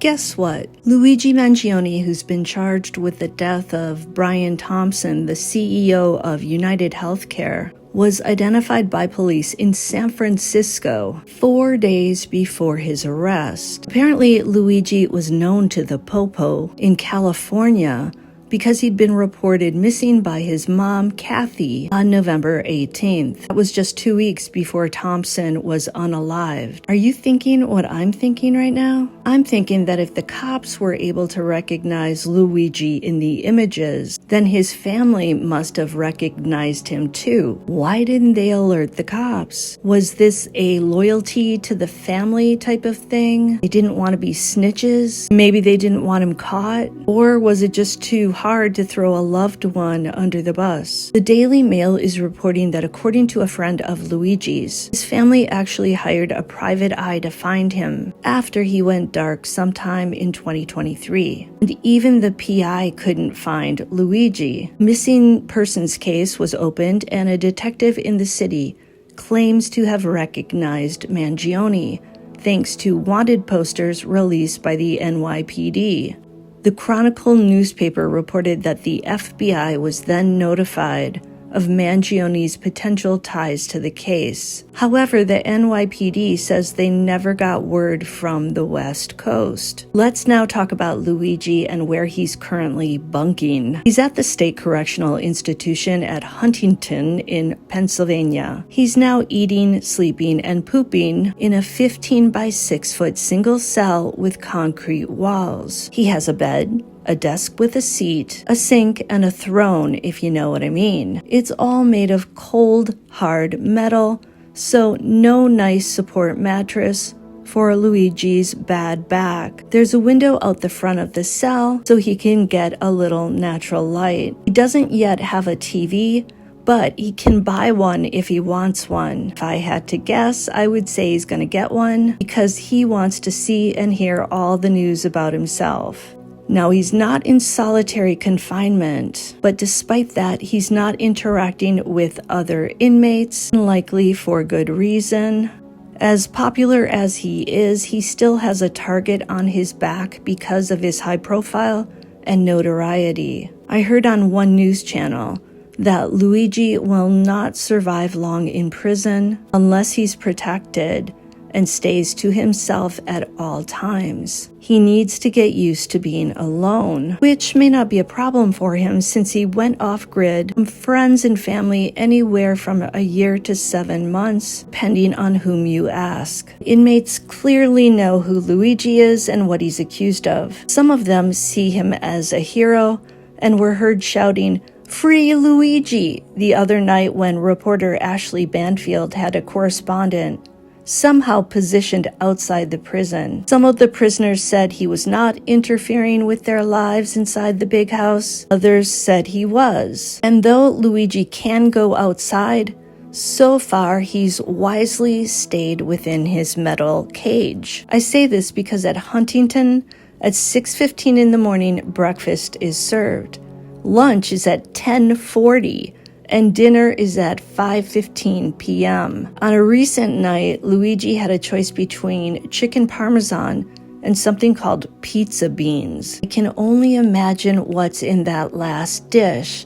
guess what? Luigi Mangione, who's been charged with the death of Brian Thompson, the CEO of United Healthcare, was identified by police in San Francisco 4 days before his arrest. Apparently, Luigi was known to the Popo in California because he'd been reported missing by his mom, Kathy, on November 18th. That was just 2 weeks before Thompson was unalived. Are you thinking what I'm thinking right now? I'm thinking that if the cops were able to recognize Luigi in the images, then his family must have recognized him too. Why didn't they alert the cops? Was this a loyalty to the family type of thing? They didn't want to be snitches? Maybe they didn't want him caught? Or was it just too hard to throw a loved one under the bus? The Daily Mail is reporting that according to a friend of Luigi's, his family actually hired a private eye to find him after he went dark sometime in 2023. And even the PI couldn't find Luigi. Missing persons case was opened and a detective in the city claims to have recognized Mangione thanks to wanted posters released by the NYPD. The Chronicle newspaper reported that the FBI was then notified of Mangione's potential ties to the case. However, the NYPD says they never got word from the West Coast. Let's now talk about Luigi and where he's currently bunking. He's at the State Correctional Institution at Huntingdon in Pennsylvania. He's now eating, sleeping, and pooping in a 15 by 6 foot single cell with concrete walls. He has a bed, a desk with a seat, a sink, and a throne, if you know what I mean. It's all made of cold, hard metal, so no nice support mattress for Luigi's bad back. There's a window out the front of the cell so he can get a little natural light. He doesn't yet have a TV, but he can buy one if he wants one. If I had to guess, I would say he's gonna get one because he wants to see and hear all the news about himself. Now, he's not in solitary confinement, but despite that, he's not interacting with other inmates, likely for good reason. As popular as he is, he still has a target on his back because of his high profile and notoriety. I heard on one news channel that Luigi will not survive long in prison unless he's protected and stays to himself at all times. He needs to get used to being alone, which may not be a problem for him since he went off-grid from friends and family anywhere from a year to 7 months, depending on whom you ask. Inmates clearly know who Luigi is and what he's accused of. Some of them see him as a hero and were heard shouting, "Free Luigi!" the other night when reporter Ashley Banfield had a correspondent somehow positioned outside the prison. Some of the prisoners said he was not interfering with their lives inside the big house. Others said he was. And though Luigi can go outside, so far he's wisely stayed within his metal cage. I say this because at Huntingdon, at 6:15 in the morning, breakfast is served. Lunch is at 10:40. And dinner is at 5:15 p.m. On a recent night, Luigi had a choice between chicken parmesan and something called pizza beans. I can only imagine what's in that last dish.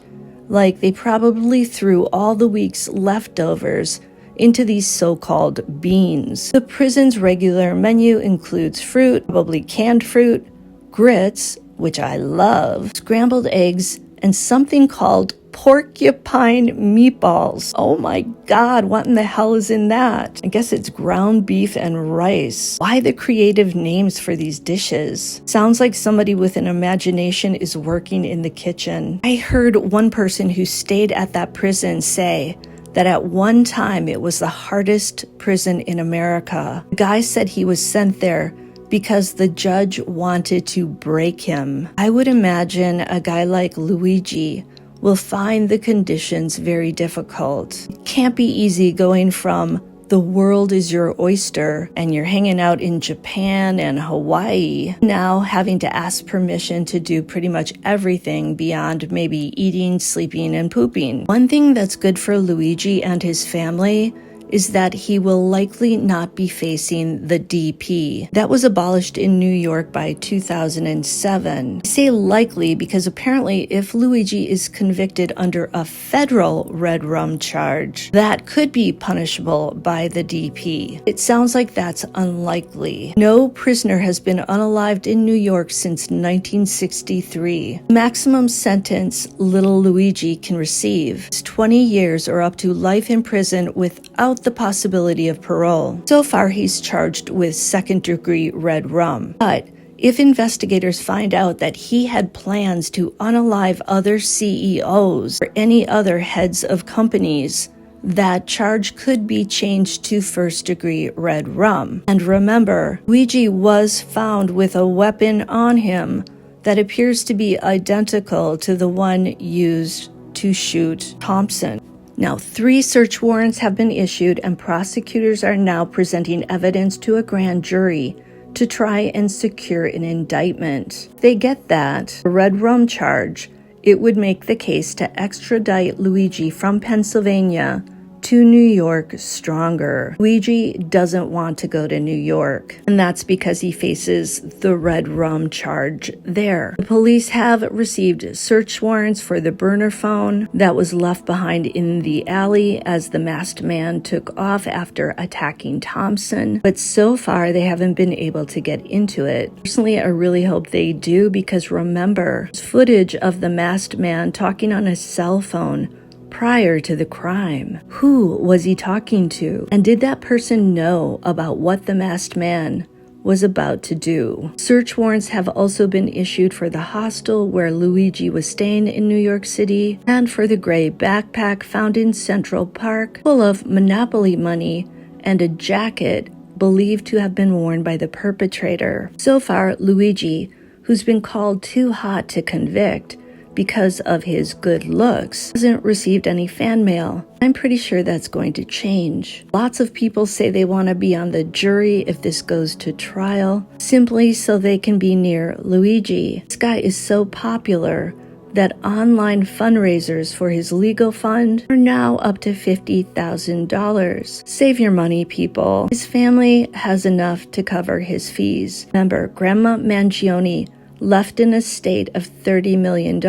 Like they probably threw all the week's leftovers into these so-called beans. The prison's regular menu includes fruit, probably canned fruit, grits, which I love, scrambled eggs, and something called porcupine meatballs. Oh my God, what in the hell is in that? I guess it's ground beef and rice. Why the creative names for these dishes? Sounds like somebody with an imagination is working in the kitchen. I heard one person who stayed at that prison say that at one time it was the hardest prison in America. The guy said he was sent there because the judge wanted to break him. I would imagine a guy like Luigi will find the conditions very difficult. It can't be easy going from the world is your oyster and you're hanging out in Japan and Hawaii, now having to ask permission to do pretty much everything beyond maybe eating, sleeping, and pooping. One thing that's good for Luigi and his family is that he will likely not be facing the DP. That was abolished in New York by 2007. I say likely because apparently if Luigi is convicted under a federal red rum charge, that could be punishable by the DP. It sounds like that's unlikely. No prisoner has been unalived in New York since 1963. The maximum sentence little Luigi can receive is 20 years or up to life in prison without the possibility of parole. So far, he's charged with second-degree red rum. But if investigators find out that he had plans to unalive other CEOs or any other heads of companies, that charge could be changed to first-degree red rum. And remember, Luigi was found with a weapon on him that appears to be identical to the one used to shoot Thompson. Now, 3 search warrants have been issued, and prosecutors are now presenting evidence to a grand jury to try and secure an indictment. If they get that, a red rum charge, it would make the case to extradite Luigi from Pennsylvania to New York stronger. Luigi doesn't want to go to New York, and that's because he faces the red rum charge there. The police have received search warrants for the burner phone that was left behind in the alley as the masked man took off after attacking Thompson, but so far they haven't been able to get into it. Personally, I really hope they do, because remember, there's footage of the masked man talking on a cell phone prior to the crime. Who was he talking to? And did that person know about what the masked man was about to do? Search warrants have also been issued for the hostel where Luigi was staying in New York City, and for the gray backpack found in Central Park full of Monopoly money and a jacket believed to have been worn by the perpetrator. So far, Luigi, who's been called too hot to convict because of his good looks, hasn't received any fan mail. I'm pretty sure that's going to change. Lots of people say they want to be on the jury if this goes to trial, simply so they can be near Luigi. This guy is so popular that online fundraisers for his legal fund are now up to $50,000. Save your money, people. His family has enough to cover his fees. Remember, Grandma Mangione left an estate of $30 million,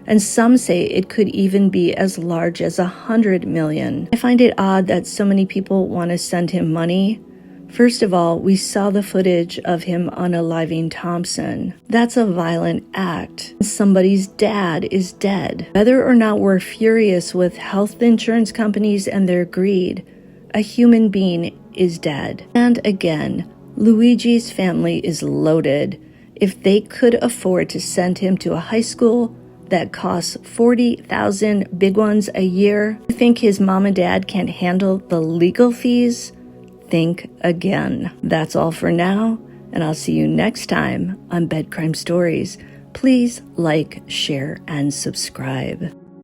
and some say it could even be as large as $100 million. I find it odd that so many people want to send him money. First of all, we saw the footage of him unaliving Thompson. That's a violent act. Somebody's dad is dead. Whether or not we're furious with health insurance companies and their greed, a human being is dead. And again, Luigi's family is loaded. If they could afford to send him to a high school that costs $40,000 big ones a year, you think his mom and dad can't handle the legal fees? Think again. That's all for now, and I'll see you next time on Bed Crime Stories. Please like, share, and subscribe.